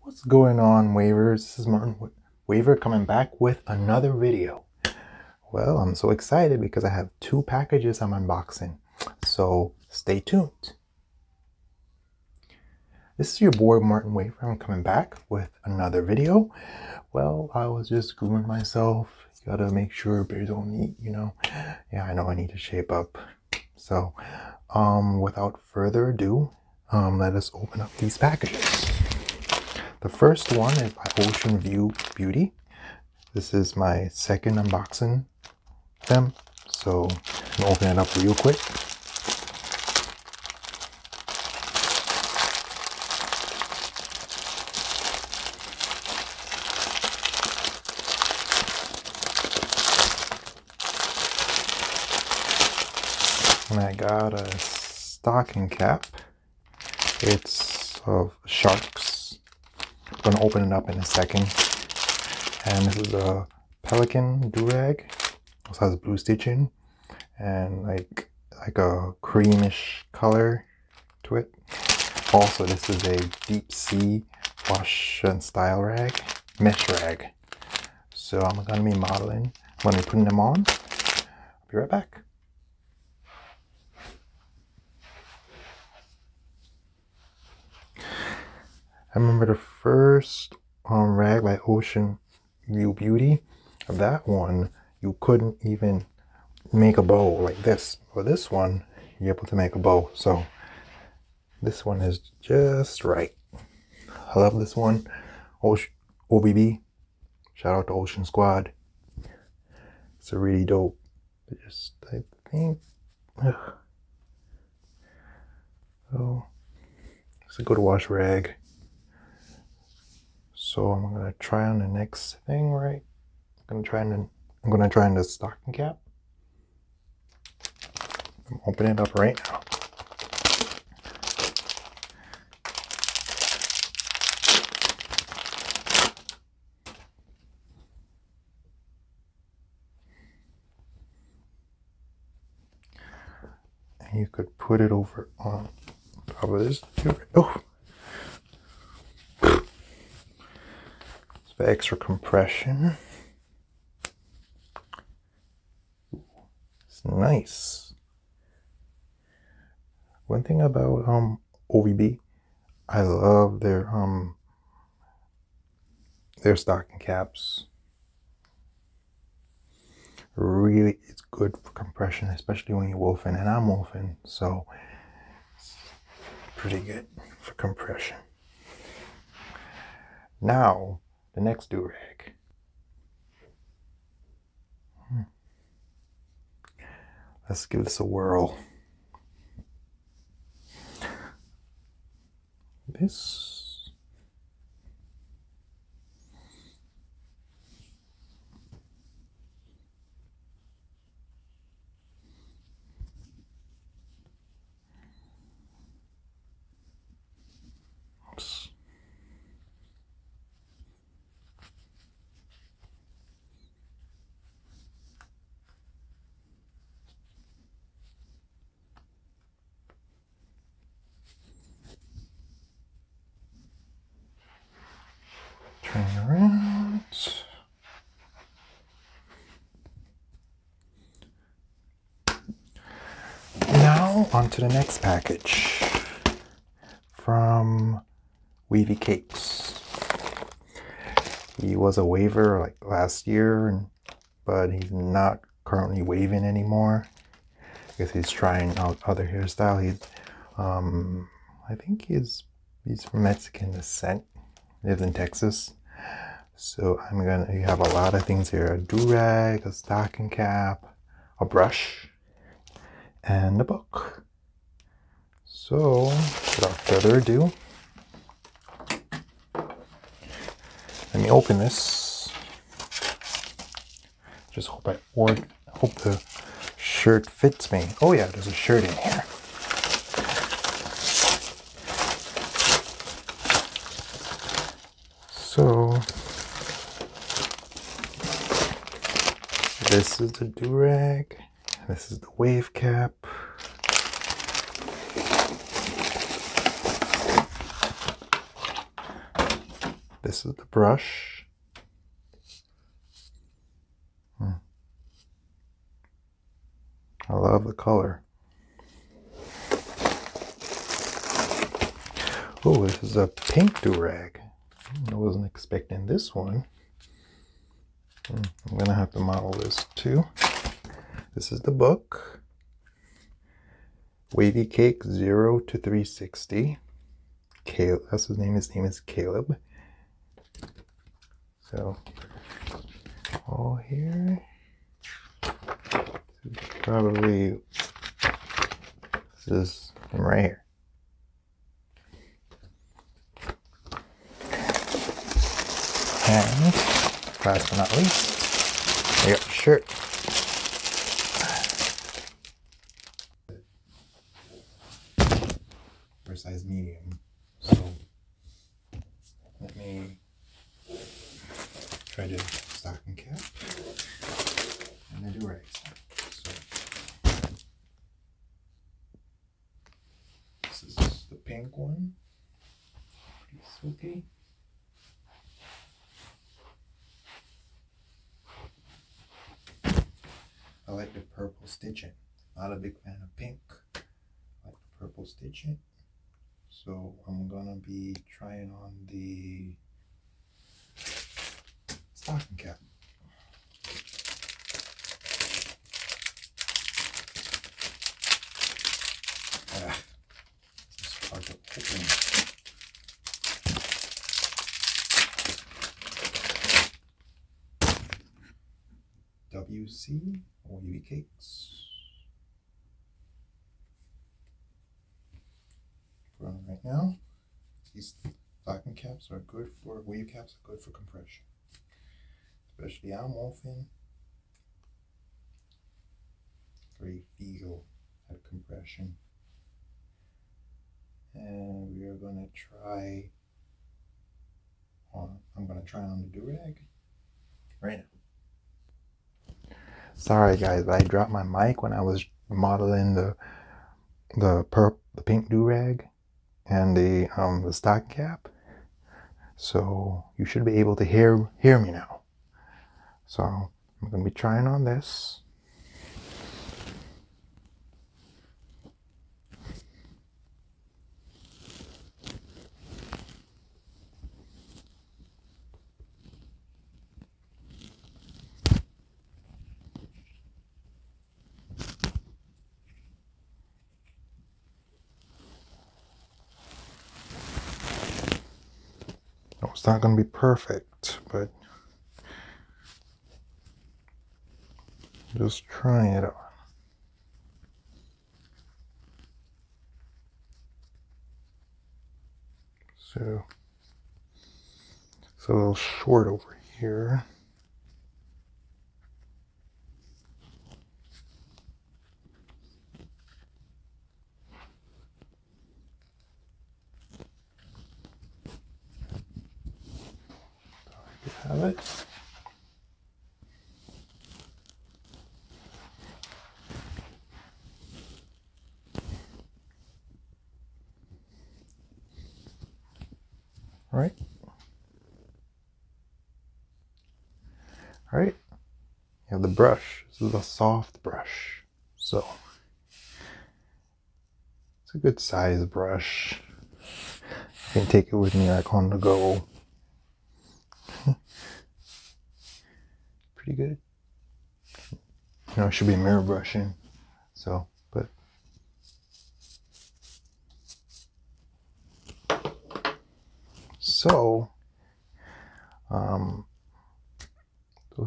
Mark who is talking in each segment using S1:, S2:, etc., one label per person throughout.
S1: What's going on, Wavers? This is Martin Waver coming back with another video. Well, I'm so excited because I have two packages I'm unboxing, so stay tuned. This is your boy Martin Waver. I'm coming back with another video. Well, I was just grooming myself. You gotta make sure bears don't eat, you know. Yeah, I know I need to shape up. So, without further ado, let us open up these packages. The first one is by Ocean View Beauty. This is my second unboxing them, so I'm gonna open it up real quick. And I got a stocking cap. It's of sharks. I'm gonna open it up in a second. And this is a pelican do-rag. Also has blue stitching and like a creamish color to it. Also, this is a deep sea wash and style rag, mesh rag. So I'm gonna be modeling. I'm gonna be putting them on. I'll be right back. I remember the first rag by Ocean View Beauty. That one, you couldn't even make a bow like this. For this one, you're able to make a bow. So this one is just right. I love this one. OVB. Shout out to Ocean Squad. It's a really dope. Just, I think. Oh, it's a good wash rag. So I'm gonna try on the next thing, right? I'm gonna try on the stocking cap. I'm opening it up right now. And you could put it over on top of this. Oh! For extra compression. It's nice. One thing about OVB, I love their stocking caps. Really, it's good for compression, especially when you're wolfing, and I'm wolfing, so it's pretty good for compression. Now, the next do-rag. Let's give this a whirl. This oops. Turn around. Now on to the next package from Wavy Cakes. He was a waver like last year, but he's not currently waving anymore because he's trying out other hairstyle. I think he's from Mexican descent. Lives in Texas. So you have a lot of things here: a do-rag, a stocking cap, a brush, and a book. So without further ado, let me open this. Just hope the shirt fits me. Oh yeah, there's a shirt in here. So this is the do-rag. This is the wave cap. This is the brush. I love the color. Oh, this is a pink do-rag. I wasn't expecting this one. I'm gonna have to model this too. This is the book. Wavy Cake 0 to 360. Caleb, that's his name. His name is Caleb. So, all here. Probably this is him right here. And last but not least, I got the shirt. For size medium. So let me try to stocking cap and the do-rag. So this is the pink one. Pretty silky. I like the purple stitching. Not a big fan of pink. I like the purple stitching. So I'm gonna be trying on the stocking cap. It's hard to open. WC Wavy Cakes. Running right now. These stocking caps are good for, wave caps are good for compression. Especially I'm often very feel at compression. And we are gonna try on, I'm gonna try on the do-rag right now. Sorry guys, but I dropped my mic when I was modeling the pink do-rag and the stocking cap. So you should be able to hear me now. So I'm gonna be trying on this. It's not going to be perfect, but just trying it on. So it's a little short over here. Have it. All right. All right. You have the brush. This is a soft brush, so it's a good size brush. I can take it with me like on the go. Pretty good. You know, it should be mirror brushing. So, but so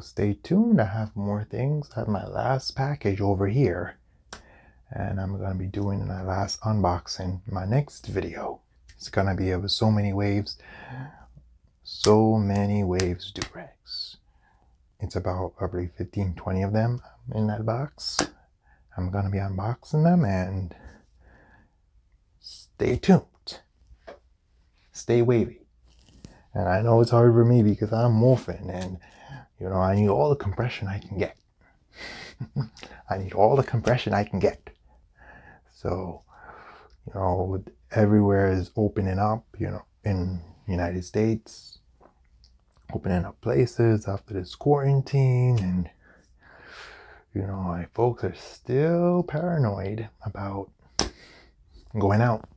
S1: stay tuned. I have more things. I have my last package over here, and I'm going to be doing my last unboxing in my next video. It's going to be of so many waves do-rags. It's about probably 15-20 of them in that box. I'm going to be unboxing them, and stay tuned. Stay wavy. And I know it's hard for me because I'm morphing, and you know, I need all the compression I can get. I need all the compression I can get. So, you know, with everywhere is opening up, you know, in the United States, opening up places after this quarantine, and you know, my folks are still paranoid about going out.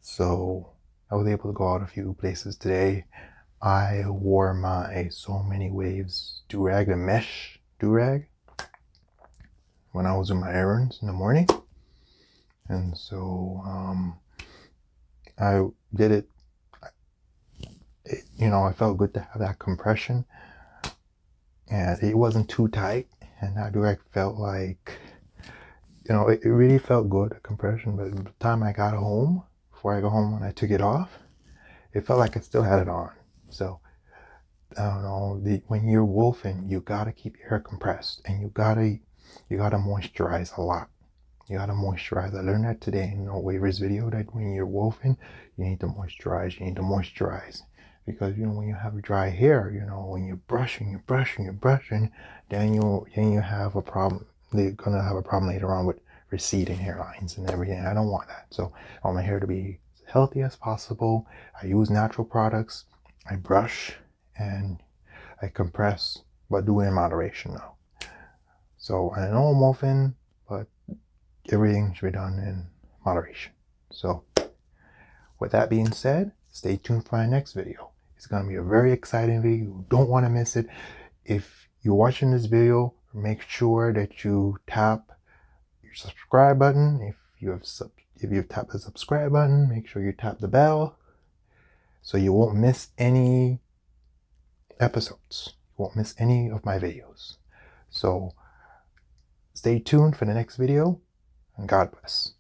S1: So I was able to go out a few places today. I wore my So Many Waves do-rag, the mesh do-rag, when I was doing my errands in the morning. And so I did it, you know, I felt good to have that compression. And it wasn't too tight. And that do-rag felt like, you know, it really felt good, the compression. But by the time I got home, before I go home and I took it off, it felt like I still had it on. So I don't know, when you're wolfing, you gotta keep your hair compressed, and you gotta moisturize a lot. You gotta moisturize. I learned that today in Waver's video, that when you're wolfing, you need to moisturize. You need to moisturize, because you know, when you have dry hair, you know, when you're brushing, then you have a problem. They're gonna have a problem later on with receding hairlines and everything. I don't want that. So I want my hair to be as healthy as possible. I use natural products. I brush and I compress, but do it in moderation now. So I know I'm wolfing, but everything should be done in moderation. So with that being said, stay tuned for my next video. It's going to be a very exciting video. You don't want to miss it. If you're watching this video, make sure that you tap your subscribe button. If you've tapped the subscribe button, make sure you tap the bell so you won't miss any episodes. You won't miss any of my videos. So stay tuned for the next video, and God bless.